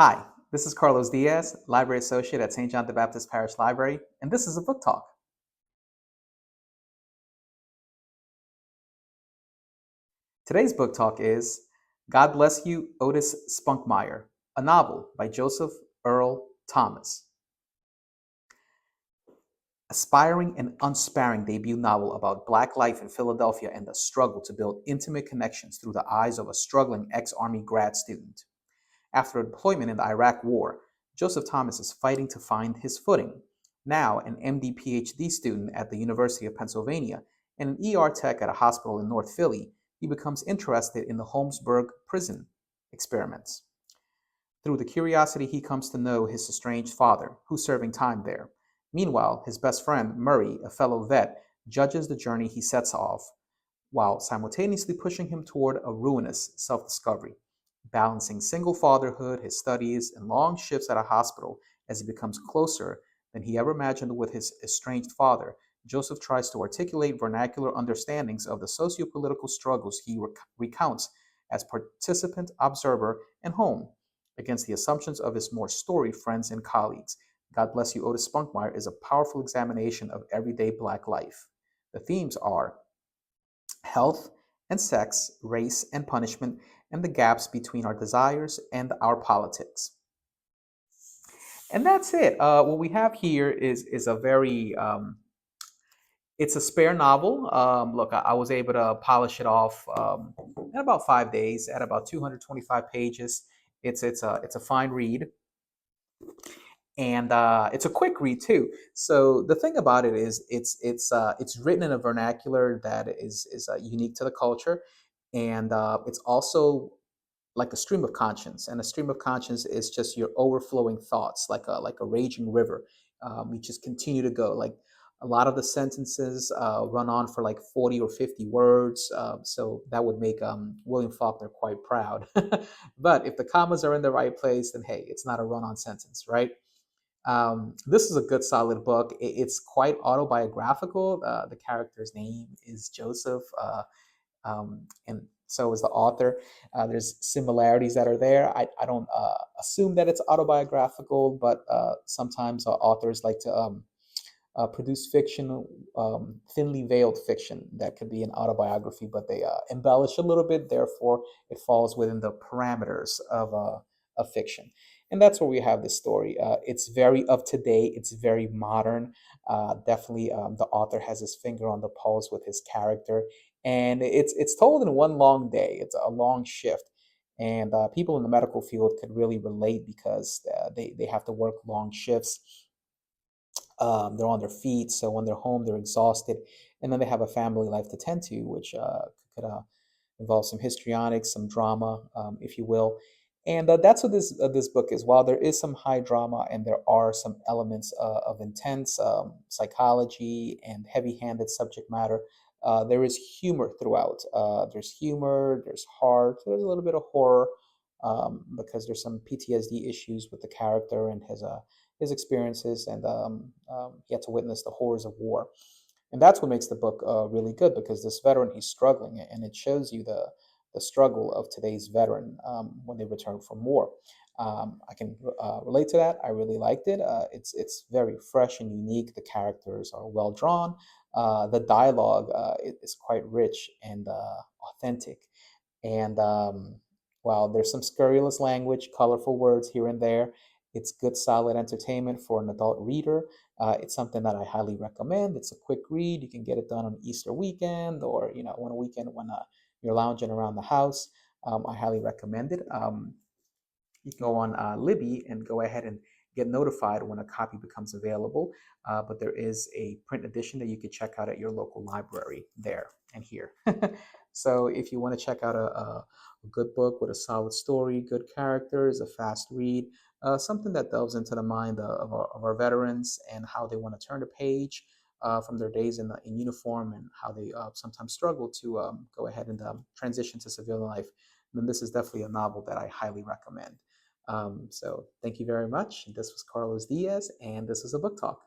Hi, this is Carlos Diaz, Library Associate at St. John the Baptist Parish Library, and this is a book talk. Today's book talk is God Bless You, Otis Spunkmeyer, a novel by Joseph Earl Thomas. Aspiring and unsparing debut novel about Black life in Philadelphia and the struggle to build intimate connections through the eyes of a struggling ex-Army grad student. After deployment in the Iraq War, Joseph Thomas is fighting to find his footing. Now an MD PhD student at the University of Pennsylvania and an ER tech at a hospital in North Philly, he becomes interested in the Holmesburg prison experiments. Through the curiosity, he comes to know his estranged father, who's serving time there. Meanwhile, his best friend, Murray, a fellow vet, judges the journey he sets off, while simultaneously pushing him toward a ruinous self discovery, balancing single fatherhood, his studies, and long shifts at a hospital as he becomes closer than he ever imagined with his estranged father. Joseph tries to articulate vernacular understandings of the socio-political struggles he recounts as participant, observer, and home against the assumptions of his more storied friends and colleagues. God Bless You, Otis Spunkmeyer is a powerful examination of everyday Black life. The themes are health and sex, race and punishment, and the gaps between our desires and our politics. And that's it. What we have here is a very it's a spare novel. Look, I was able to polish it off in about 5 days at about 225 pages. It's a fine read, and it's a quick read too. So the thing about it is, it's written in a vernacular that is unique to the culture, and it's also like a stream of conscience. And a stream of conscience is just your overflowing thoughts, like a raging river. You just continue to go. Like a lot of the sentences run on for like 40 or 50 words, so that would make William Faulkner quite proud. But if the commas are in the right place, then hey, it's not a run-on sentence, right? This is a good, solid book. It's quite autobiographical. The character's name is Joseph, and so is the author. There's similarities that are there. I don't assume that it's autobiographical, but sometimes authors like to produce fiction, thinly veiled fiction that could be an autobiography, but they embellish a little bit. Therefore, it falls within the parameters of fiction. And that's where we have this story. It's very up to date. It's very modern. Definitely, the author has his finger on the pulse with his character, and it's told in one long day. It's a long shift, and people in the medical field could really relate because they have to work long shifts. They're on their feet, so when they're home, they're exhausted, and then they have a family life to tend to, which could involve some histrionics, some drama, if you will. And that's what this book is. While there is some high drama and there are some elements of intense psychology and heavy-handed subject matter, there is humor throughout. There's humor, there's heart, there's a little bit of horror, because there's some PTSD issues with the character and his experiences, and he had to witness the horrors of war. And that's what makes the book really good, because this veteran, he's struggling, and it shows you the struggle of today's veteran when they return from war. I can relate to that. I really liked it. It's very fresh and unique. The characters are well drawn. The dialogue is quite rich and authentic. And while there's some scurrilous language, colorful words here and there, it's good, solid entertainment for an adult reader. It's something that I highly recommend. It's a quick read. You can get it done on Easter weekend, or on a weekend when you're lounging around the house. I highly recommend it. You can go on Libby and go ahead and get notified when a copy becomes available. But there is a print edition that you could check out at your local library there and here. So if you want to check out a good book with a solid story, good characters, a fast read, something that delves into the mind of our veterans and how they want to turn the page from their days in uniform, and how they sometimes struggle to go ahead and transition to civilian life, then this is definitely a novel that I highly recommend. So thank you very much. This was Carlos Diaz, and this is a book talk.